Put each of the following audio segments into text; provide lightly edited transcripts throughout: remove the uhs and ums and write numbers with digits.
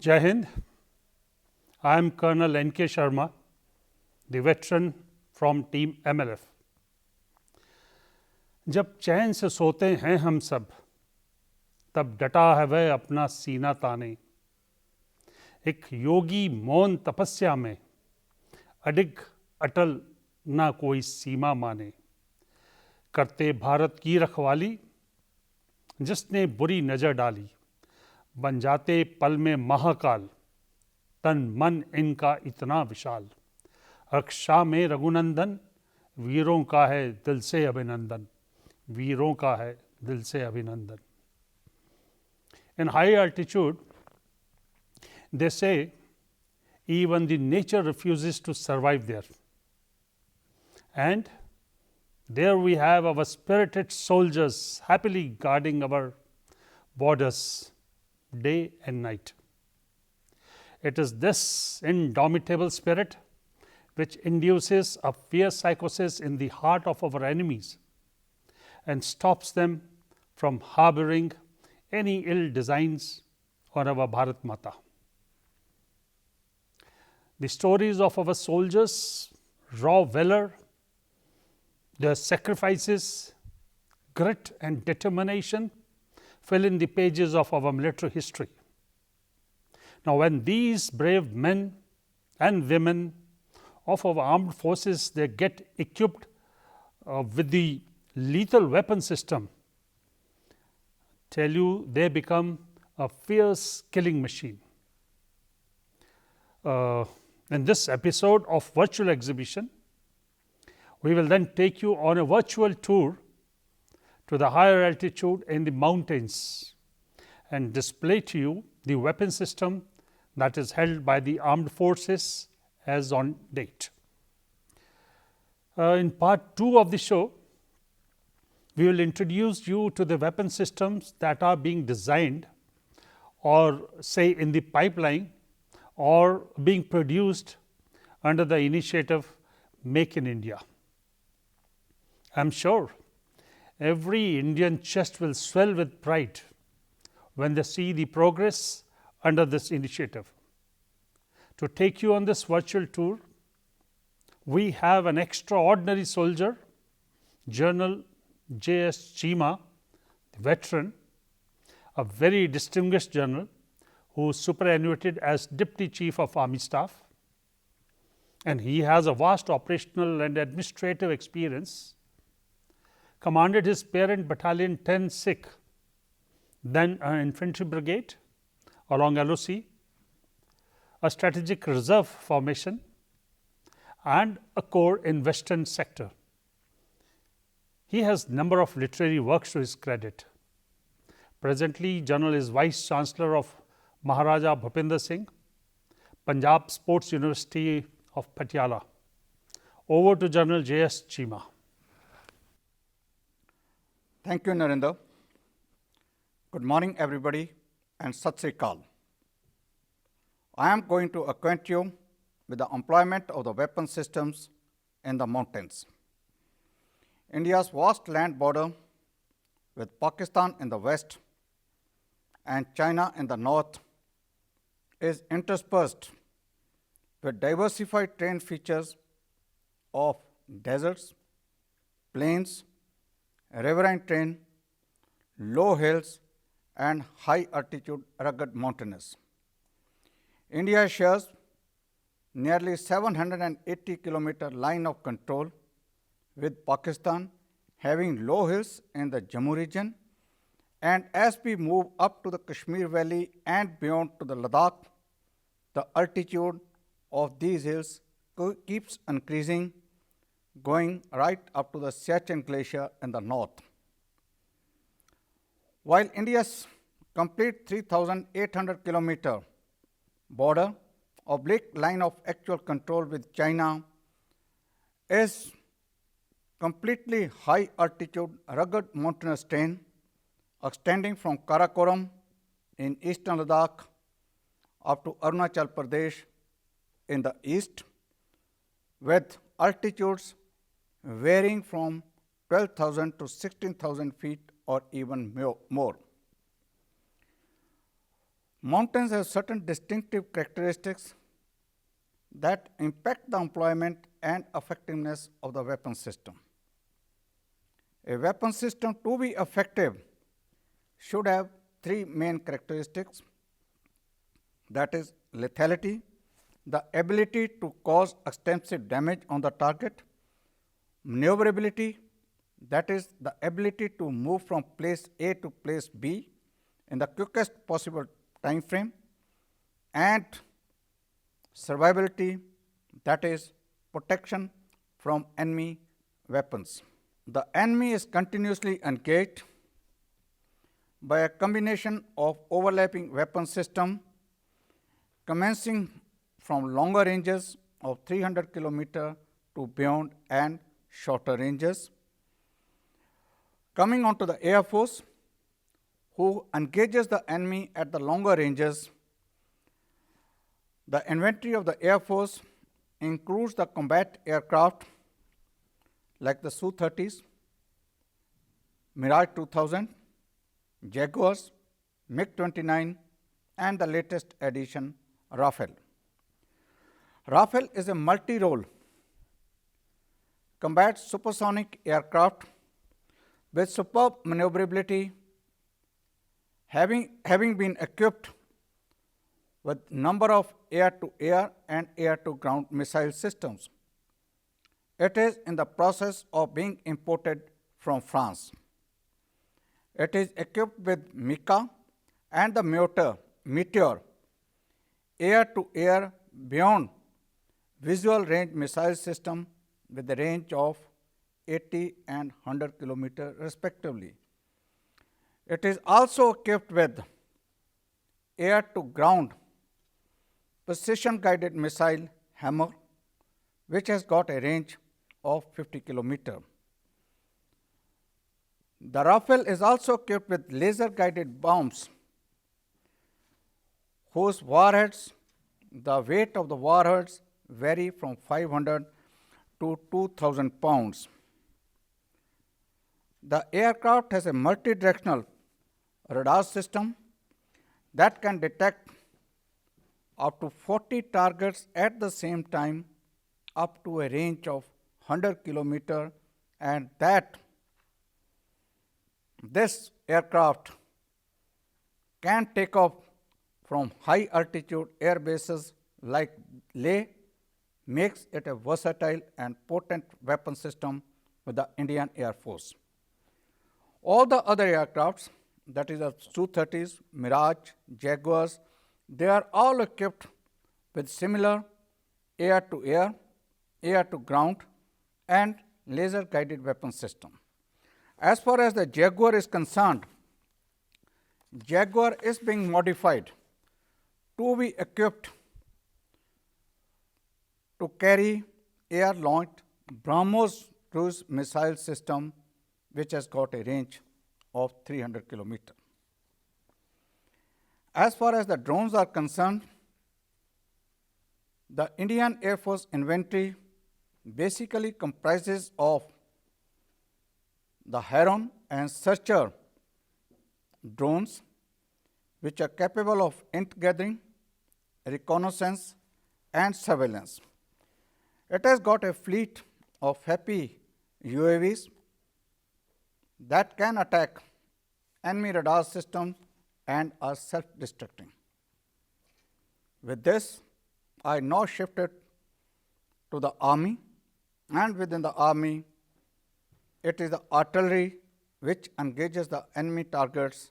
Jai Hind. I am Colonel N.K. Sharma, the veteran from Team MLF. जब चैन से सोते हैं हम सब, तब डटा है वह अपना सीना ताने। एक योगी मौन तपस्या में अडिग अटल ना कोई सीमा माने। करते भारत की रखवाली, जिसने बुरी नज़र डाली, बन जाते पल में महाकाल। तन मन इनका इतना विशाल, रक्षा में रघुनंदन, वीरों का है दिल से अभिनंदन, वीरों का है दिल से अभिनंदन. In high altitude, they say even the nature refuses to survive there. And there we have our spirited soldiers happily guarding our borders day and night. It is this indomitable spirit which induces a fierce psychosis in the heart of our enemies and stops them from harboring any ill designs on our Bharat Mata. The stories of our soldiers' raw valor, their sacrifices, grit and determination fill in the pages of our military history. Now, when these brave men and women of our armed forces they get equipped with the lethal weapon system, tell you they become a fierce killing machine. In this episode of virtual exhibition, we will then take you on a virtual tour to the higher altitude in the mountains and display to you the weapon system that is held by the armed forces as on date. In part 2 of the show, we will introduce you to the weapon systems that are being designed or say in the pipeline or being produced under the initiative Make in India. I am sure every Indian chest will swell with pride when they see the progress under this initiative. To take you on this virtual tour, we have an extraordinary soldier, General J.S. Cheema, the veteran, a very distinguished general who superannuated as Deputy Chief of Army Staff, and he has a vast operational and administrative experience, commanded his parent battalion 10 Sikh, then an infantry brigade along LOC, a strategic reserve formation and a corps in western sector. He has number of literary works to his credit. Presently, General is Vice Chancellor of Maharaja Bhupinder Singh, Punjab Sports University of Patiala. Over to General J.S. Cheema. Thank you, Narendra. Good morning, everybody, and Sat Sri Akal. I am going to acquaint you with the employment of the weapon systems in the mountains. India's vast land border with Pakistan in the west and China in the north is interspersed with diversified terrain features of deserts, plains, riverine terrain, low hills, and high altitude rugged mountains. India shares nearly 780 kilometer line of control with Pakistan having low hills in the Jammu region, and as we move up to the Kashmir Valley and beyond to the Ladakh, the altitude of these hills keeps increasing, going right up to the Siachen Glacier in the north. While India's complete 3,800 kilometer border oblique line of actual control with China is completely high altitude rugged mountainous terrain extending from Karakoram in eastern Ladakh up to Arunachal Pradesh in the east, with altitudes varying from 12,000 to 16,000 feet or even more. Mountains have certain distinctive characteristics that impact the employment and effectiveness of the weapon system. A weapon system, to be effective, should have three main characteristics, that is lethality, the ability to cause extensive damage on the target, maneuverability, that is the ability to move from place A to place B in the quickest possible time frame, and survivability, that is protection from enemy weapons. The enemy is continuously engaged by a combination of overlapping weapon system commencing from longer ranges of 300 km to beyond and shorter ranges. Coming on to the Air Force, who engages the enemy at the longer ranges. The inventory of the Air Force includes the combat aircraft like the Su-30s, Mirage 2000, Jaguars, MiG-29, and the latest addition, Rafale. Rafale is a multi-role combat supersonic aircraft with superb maneuverability, having been equipped with number of air-to-air and air-to-ground missile systems. It is in the process of being imported from France. It is equipped with Mika and the Meteor air-to-air beyond visual range missile system with a range of 80 and 100 km respectively. It is also equipped with air-to-ground precision guided missile Hammer, which has got a range of 50 km. The Rafale is also equipped with laser guided bombs whose warheads, the weight of the warheads vary from 500 to 2000 pounds. The aircraft has a multi-directional radar system that can detect up to 40 targets at the same time up to a range of 100 km, and that this aircraft can take off from high altitude air bases like Leh, makes it a versatile and potent weapon system with the Indian Air Force. All the other aircrafts, that is the Su-30s, Mirage, Jaguars, they are all equipped with similar air-to-air, air-to-ground, and laser-guided weapon system. As far as the Jaguar is concerned, Jaguar is being modified to be equipped to carry air-launched BrahMos cruise missile system, which has got a range of 300 km. As far as the drones are concerned, the Indian Air Force inventory basically comprises of the Heron and Searcher drones, which are capable of int gathering, reconnaissance, and surveillance. It has got a fleet of HAPI UAVs that can attack enemy radar systems and are self-destructing. With this, I now shifted to the Army, and within the Army, it is the artillery which engages the enemy targets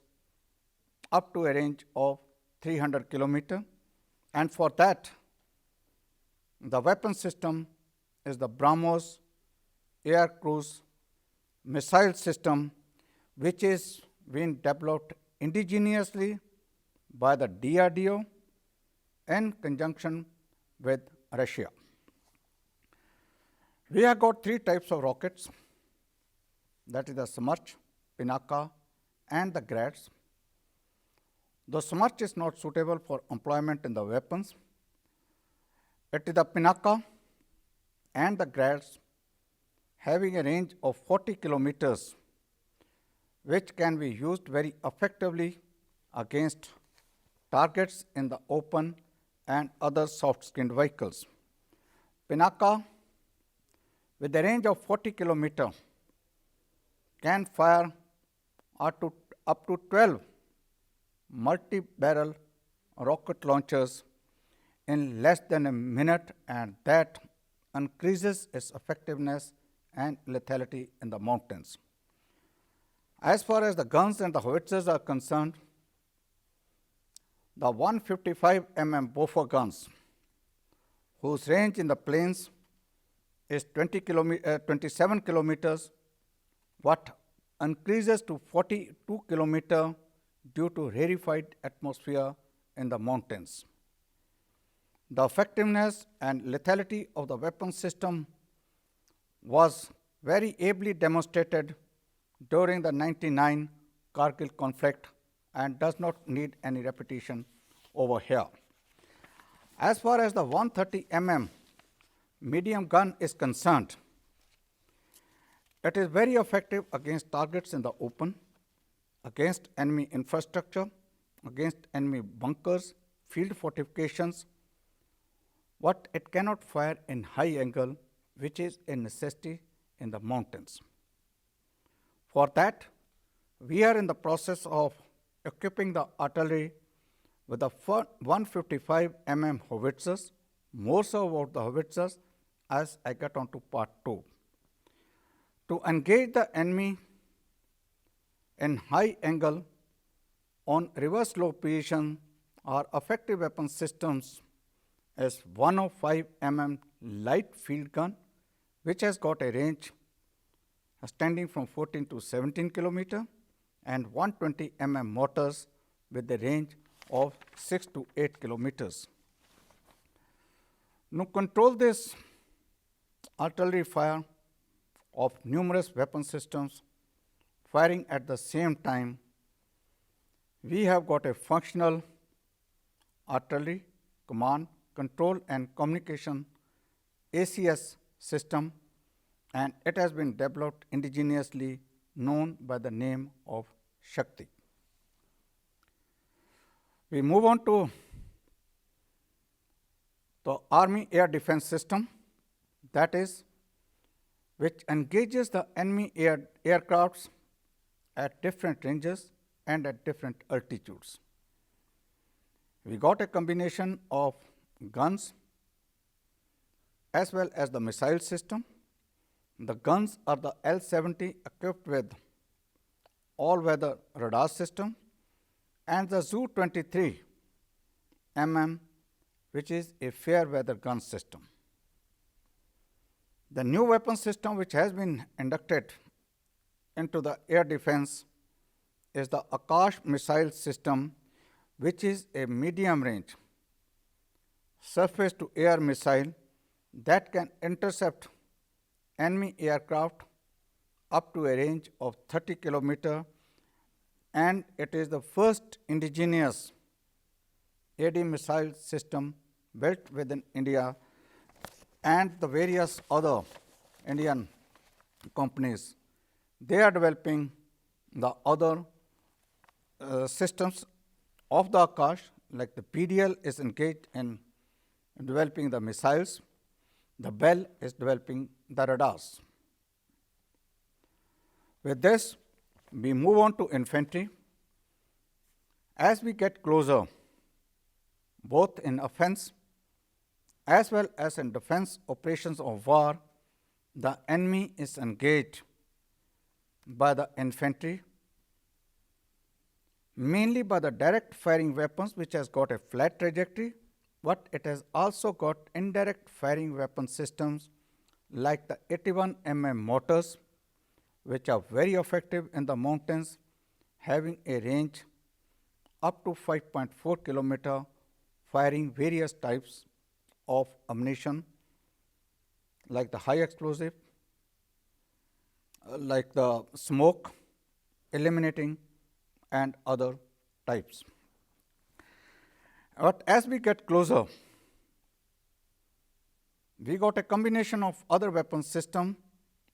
up to a range of 300 km, and for that, the weapon system is the BrahMos air cruise missile system, which is being developed indigenously by the DRDO in conjunction with Russia. We have got three types of rockets, that is the Smarch, Pinaka, and the Grads. The Smarch is not suitable for employment in the weapons. It is the Pinaka and the Grads having a range of 40 kilometers, which can be used very effectively against targets in the open and other soft-skinned vehicles. Pinaka, with a range of 40 km, can fire up to 12 multi-barrel rocket launchers in less than a minute, and that increases its effectiveness and lethality in the mountains. As far as the guns and the howitzers are concerned, the 155 mm Bofor guns, whose range in the plains is 27 kilometers, but increases to 42 kilometers due to rarefied atmosphere in the mountains. The effectiveness and lethality of the weapon system was very ably demonstrated during the 1999 Kargil conflict and does not need any repetition over here. As far as the 130 mm medium gun is concerned, it is very effective against targets in the open, against enemy infrastructure, against enemy bunkers, field fortifications, but it cannot fire in high angle, which is a necessity in the mountains. For that, we are in the process of equipping the artillery with the 155 mm howitzers, more so about the howitzers as I get on to part 2. To engage the enemy in high angle on reverse slope position, our effective weapon systems is 105 mm light field gun, which has got a range extending from 14 to 17 km, and 120 mm mortars with a range of 6 to 8 kilometers. To control this artillery fire of numerous weapon systems firing at the same time, we have got a functional artillery command, control and communication ACS system, and it has been developed indigenously, known by the name of Shakti. We move on to the Army Air Defense System, that is, which engages the enemy aircrafts at different ranges and at different altitudes. We got a combination of guns as well as the missile system. The guns are the L-70 equipped with all-weather radar system, and the Zu-23 mm, which is a fair-weather gun system. The new weapon system which has been inducted into the air defense is the Akash missile system, which is a medium-range surface-to-air missile that can intercept enemy aircraft up to a range of 30 km, and it is the first indigenous AD missile system built within India, and the various other Indian companies, they are developing the other systems of the Akash, like the PDL is engaged in developing the missiles, the BEL is developing the radars. With this, we move on to infantry. As we get closer, both in offense as well as in defense operations of war, the enemy is engaged by the infantry, mainly by the direct firing weapons, which has got a flat trajectory, but it has also got indirect firing weapon systems like the 81 mm mortars, which are very effective in the mountains, having a range up to 5.4 km, firing various types of ammunition like the high explosive, like the smoke, eliminating, and other types. But as we get closer, we got a combination of other weapon system,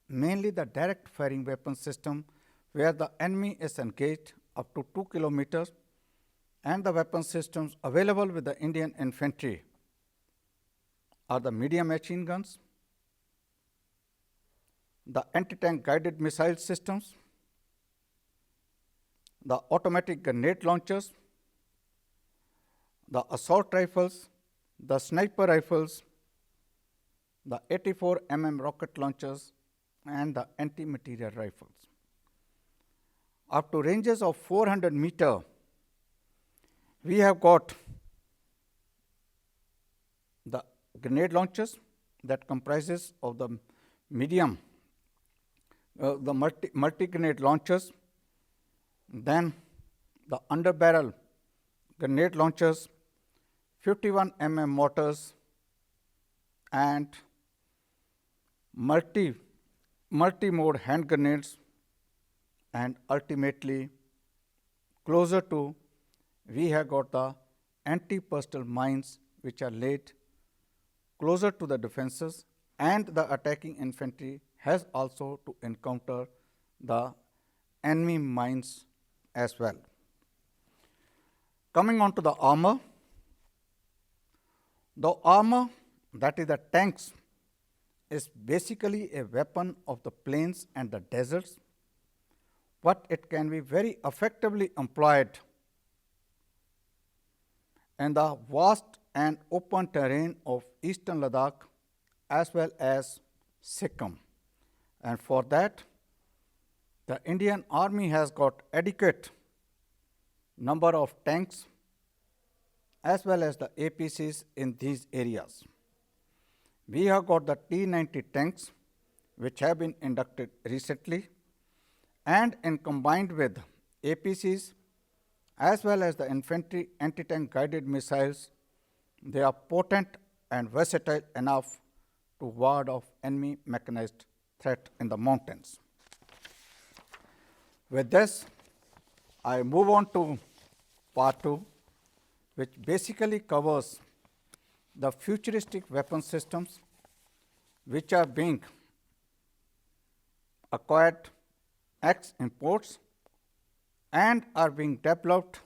mainly the direct firing weapon system, where the enemy is engaged up to 2 kilometers, and the weapon systems available with the Indian infantry are the medium machine guns, the anti-tank guided missile systems, the automatic grenade launchers, the assault rifles, the sniper rifles, the 84 rocket launchers, and the anti-material rifles. Up to ranges of 400 meter, we have got the grenade launchers that comprises of the medium, the multi-grenade launchers, then the under-barrel grenade launchers, 51 mortars, and multi-mode hand grenades, and ultimately closer to we have got the anti-personnel mines which are laid closer to the defenses, and the attacking infantry has also to encounter the enemy mines as well. Coming on to the armor, that is the tanks is basically a weapon of the plains and the deserts, but it can be very effectively employed in the vast and open terrain of eastern Ladakh as well as Sikkim. And for that, the Indian Army has got adequate number of tanks as well as the APCs in these areas. We have got the T-90 tanks which have been inducted recently, and in combined with APCs as well as the infantry anti-tank guided missiles, they are potent and versatile enough to ward off enemy mechanized threat in the mountains. With this, I move on to part 2, which basically covers the futuristic weapon systems which are being acquired ex imports and are being developed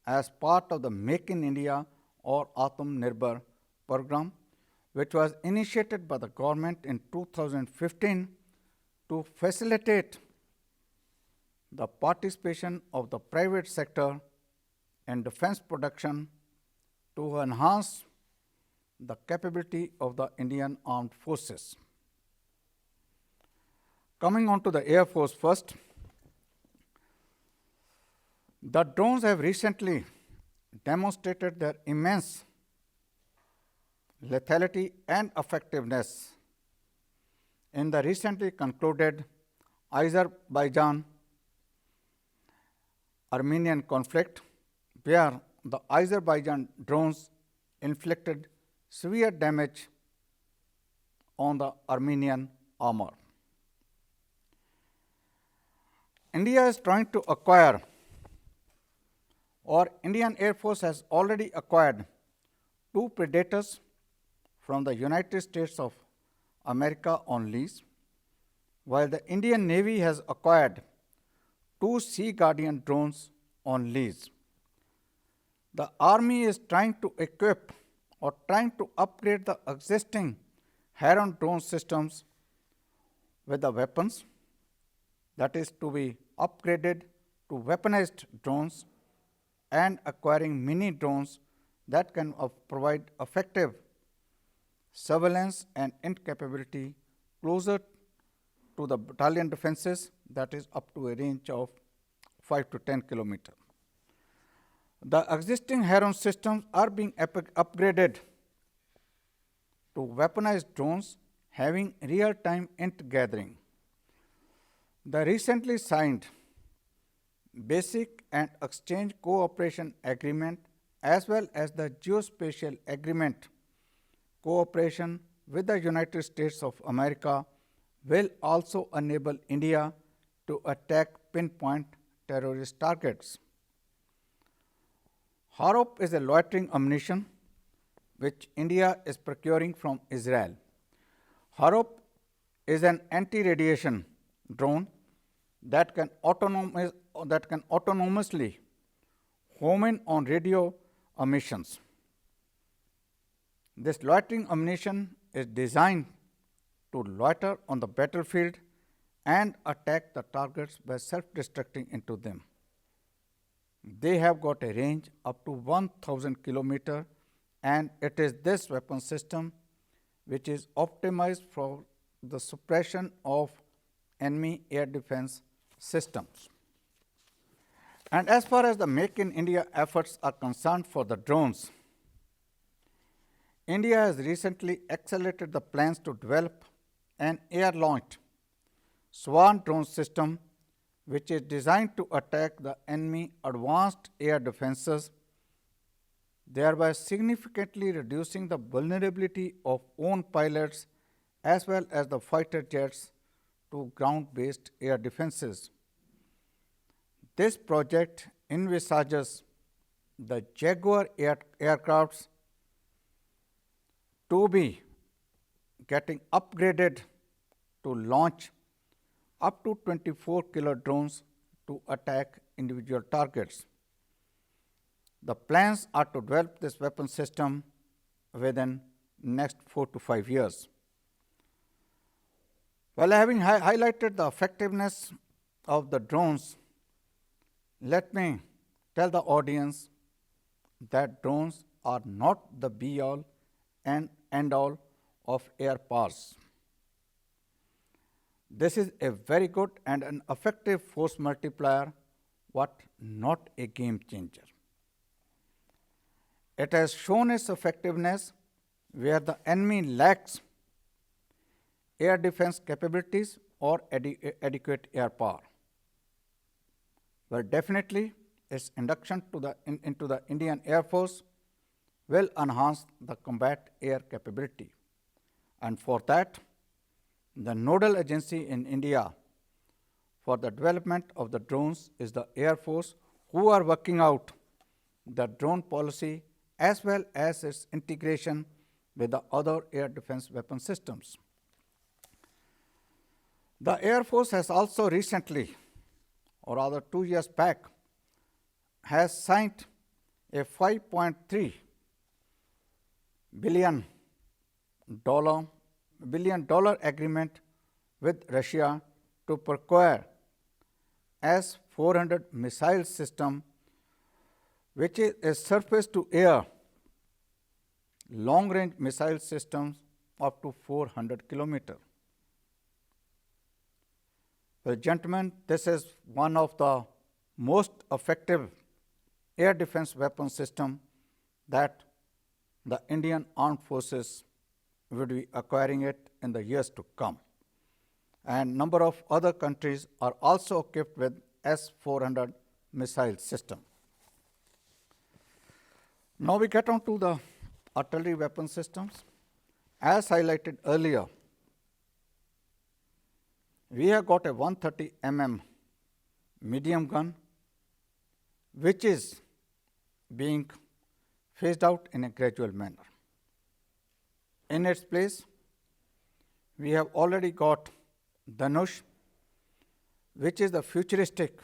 as part of the Make in India or Atmanirbhar program, which was initiated by the government in 2015 to facilitate the participation of the private sector in defense production to enhance the capability of the Indian Armed Forces. Coming on to the Air Force first, the drones have recently demonstrated their immense lethality and effectiveness in the recently concluded Azerbaijan-Armenian conflict, where the Azerbaijan drones inflicted severe damage on the Armenian armor. India is trying to acquire, or Indian Air Force has already acquired, 2 Predators from the United States of America on lease, while the Indian Navy has acquired 2 Sea Guardian drones on lease. The Army is trying to equip or trying to upgrade the existing Heron drone systems with the weapons, that is to be upgraded to weaponized drones, and acquiring mini drones that can provide effective surveillance and incapability closer to the battalion defenses, that is up to a range of 5 to 10 kilometers. The existing Heron systems are being upgraded to weaponized drones having real-time int gathering. The recently signed Basic and Exchange Cooperation Agreement as well as the Geospatial Agreement cooperation with the United States of America will also enable India to attack pinpoint terrorist targets. Harop is a loitering ammunition which India is procuring from Israel. Harop is an anti-radiation drone that can autonomously home in on radio ammunitions. This loitering ammunition is designed to loiter on the battlefield and attack the targets by self-destructing into them. They have got a range up to 1000 kilometers, and it is this weapon system which is optimized for the suppression of enemy air defense systems. And as far as the Make in India efforts are concerned for the drones, India has recently accelerated the plans to develop an air-launched Swan drone system which is designed to attack the enemy advanced air defenses, thereby significantly reducing the vulnerability of own pilots as well as the fighter jets to ground-based air defenses. This project envisages the Jaguar aircrafts to be getting upgraded to launch up to 24 kilo drones to attack individual targets. The plans are to develop this weapon system within next 4 to 5 years. While having highlighted the effectiveness of the drones, let me tell the audience that drones are not the be-all and end-all of air powers. This is a very good and an effective force multiplier, but not a game changer. It has shown its effectiveness where the enemy lacks air defense capabilities or adequate air power. Well, definitely, its induction into the Indian Air Force will enhance the combat air capability. And for that, the nodal agency in India for the development of the drones is the Air Force, who are working out the drone policy as well as its integration with the other air defense weapon systems. The Air Force has also recently, or rather 2 years back, has signed a $5.3 billion agreement with Russia to procure S-400 missile system, which is a surface-to-air long-range missile systems up to 400 kilometers. Well, gentlemen, this is one of the most effective air defense weapon system that the Indian Armed Forces will be acquiring it in the years to come. And number of other countries are also equipped with S-400 missile system. Now we get on to the artillery weapon systems. As highlighted earlier, we have got a 130 mm medium gun, which is being phased out in a gradual manner. In its place, we have already got Dhanush, which is the futuristic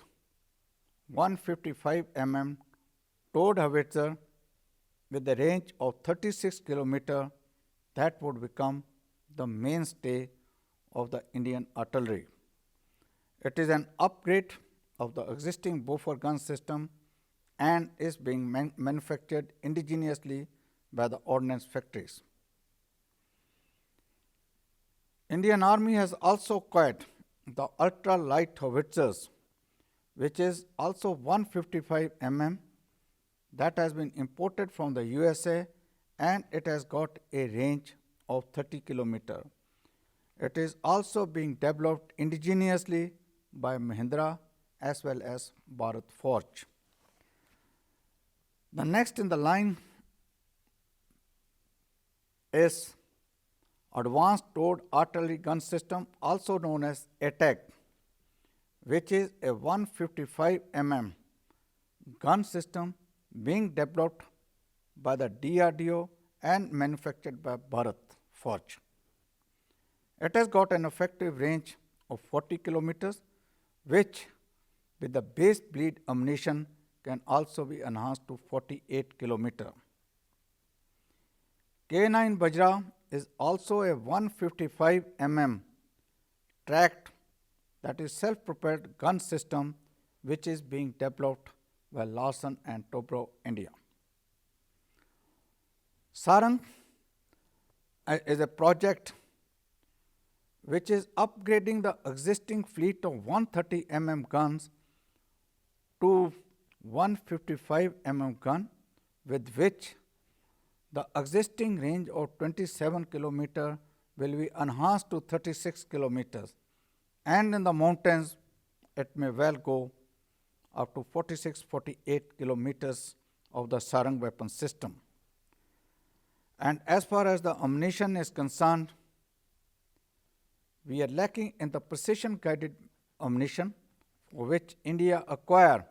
155 mm towed howitzer with a range of 36 kilometers that would become the mainstay of the Indian artillery. It is an upgrade of the existing Bofors gun system and is being manufactured indigenously by the ordnance factories. Indian Army has also acquired the ultra-light howitzers, which is also 155 mm, that has been imported from the USA, and it has got a range of 30 kilometers. It is also being developed indigenously by Mahindra as well as Bharat Forge. The next in the line is Advanced Towed Artillery Gun System, also known as ATAG, which is a 155 mm gun system being developed by the DRDO and manufactured by Bharat Forge. It has got an effective range of 40 kilometers, which with the base bleed ammunition can also be enhanced to 48 km. K9 Bajra is also a 155 mm tracked, that is self-propelled gun system which is being developed by Larsen and Toubro, India. Sarang is a project which is upgrading the existing fleet of 130 mm guns to 155 mm gun, with which the existing range of 27 km will be enhanced to 36 km, and in the mountains it may well go up to 46-48 km of the Sarang weapon system. And as far as the ammunition is concerned, we are lacking in the precision guided ammunition, for which India acquired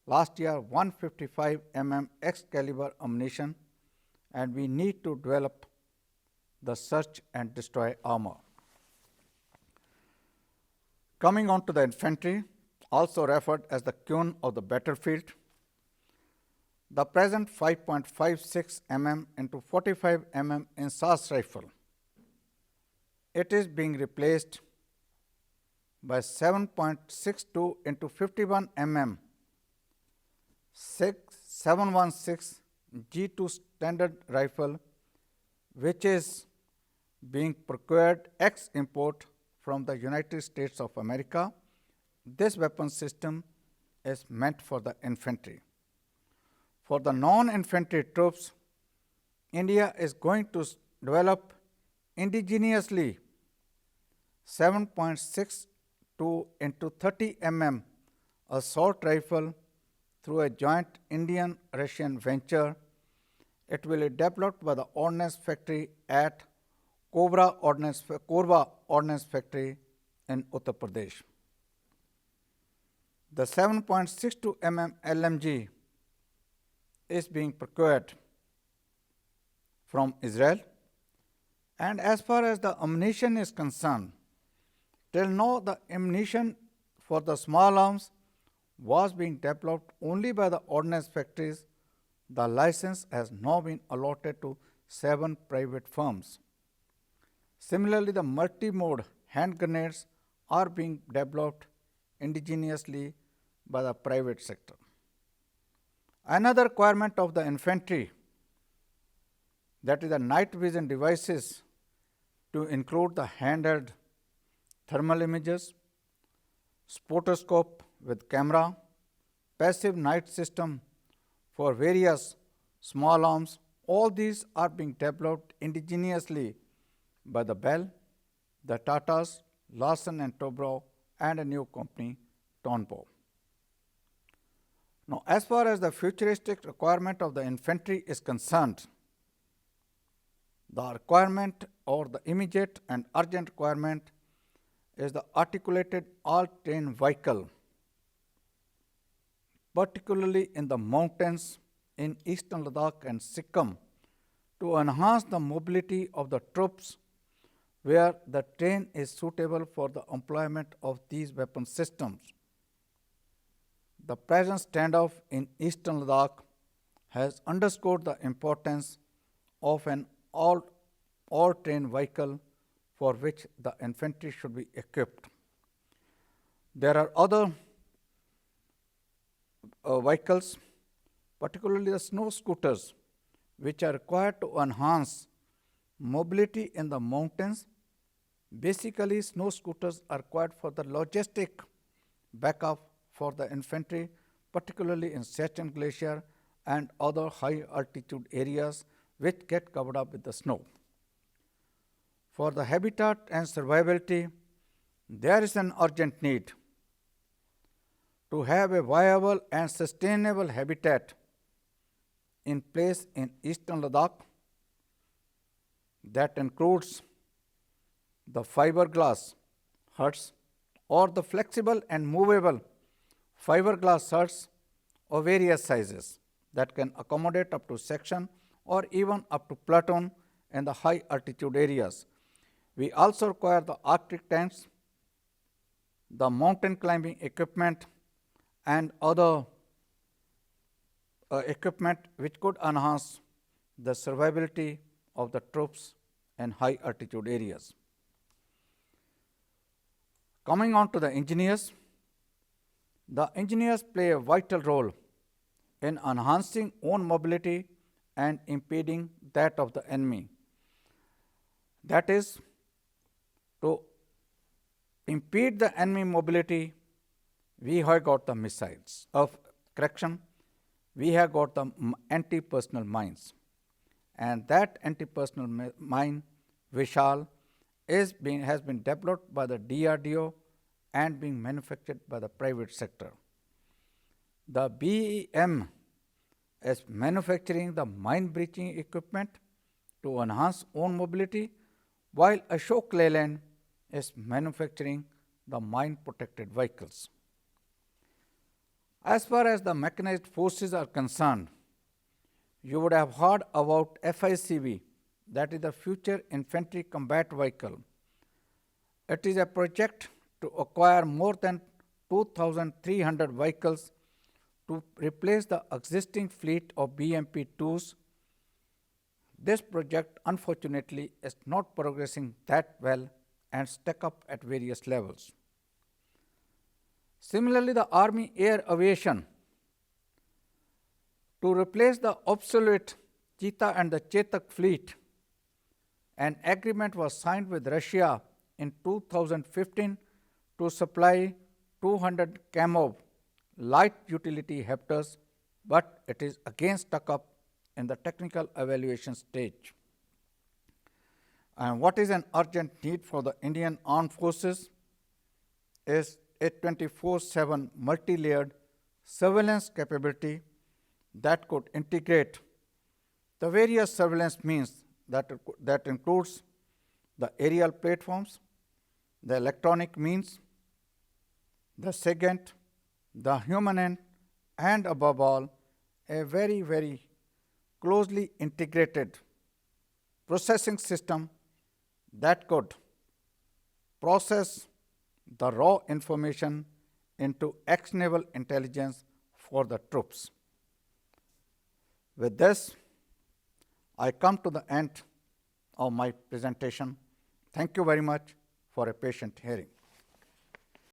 last year 155 mm Excalibur ammunition, and we need to develop the search and destroy armor. Coming on to the infantry, also referred as the Kyun of the battlefield, the present 5.56 mm into 45 mm Insas rifle, it is being replaced by 7.62 into 51 mm 716 G2 standard rifle, which is being procured ex-import from the United States of America. This weapon system is meant for the infantry. For the non-infantry troops, India is going to develop indigenously 7.62 into 30 mm assault rifle through a joint Indian-Russian venture. It will be developed by the Ordnance Factory at Korba Ordnance Factory in Uttar Pradesh. The 7.62 mm LMG is being procured from Israel. And as far as the ammunition is concerned, till now the ammunition for the small arms was being developed only by the ordnance factories. The license has now been allotted to 7 private firms. Similarly, the multi-mode hand grenades are being developed indigenously by the private sector. Another requirement of the infantry, that is the night vision devices, to include the handheld thermal images, spotoscope with camera, passive night system for various small arms. All these are being developed indigenously by the Bell, the Tatas, Larsen and Toubro, and a new company, Tonpo. Now, as far as the futuristic requirement of the infantry is concerned, the requirement or the immediate and urgent requirement is the articulated all-terrain vehicle, particularly in the mountains in eastern Ladakh and Sikkim, to enhance the mobility of the troops where the terrain is suitable for the employment of these weapon systems. The present standoff in eastern Ladakh has underscored the importance of an all-terrain vehicle for which the infantry should be equipped. There are other vehicles, particularly the snow scooters, which are required to enhance mobility in the mountains. Basically, snow scooters are required for the logistic backup for the infantry, particularly in Siachen Glacier and other high altitude areas which get covered up with the snow. For the habitat and survivability, there is an urgent need to have a viable and sustainable habitat in place in eastern Ladakh that includes the fiberglass huts or the flexible and movable fiberglass huts of various sizes that can accommodate up to section or even up to platoon in the high altitude areas. We also require the Arctic tents, the mountain climbing equipment, and other equipment which could enhance the survivability of the troops in high altitude areas. Coming on to the engineers play a vital role in enhancing own mobility and impeding that of the enemy. That is, to impede the enemy mobility, we have got the missiles of correction, we have got the anti-personnel mines, and that anti-personnel mine Vishal has been developed by the DRDO and being manufactured by the private sector. The BEM is manufacturing the mine breaching equipment to enhance own mobility, while Ashok Leyland is manufacturing the mine protected vehicles. As far as the mechanized forces are concerned, you would have heard about FICV, that is the Future Infantry Combat Vehicle. It is a project to acquire more than 2,300 vehicles to replace the existing fleet of BMP-2s. This project unfortunately is not progressing that well and stuck up at various levels. Similarly, the Army Air Aviation, to replace the obsolete Cheetah and the Chetak fleet, an agreement was signed with Russia in 2015 to supply 200 Kamov light utility helicopters, but it is again stuck up in the technical evaluation stage. And what is an urgent need for the Indian Armed Forces is a 24/7 multi-layered surveillance capability that could integrate the various surveillance means that includes the aerial platforms, the electronic means, the SIGINT, the human end, and above all, a very, very closely integrated processing system that could process the raw information into actionable intelligence for the troops. With this, I come to the end of my presentation. Thank you very much for a patient hearing.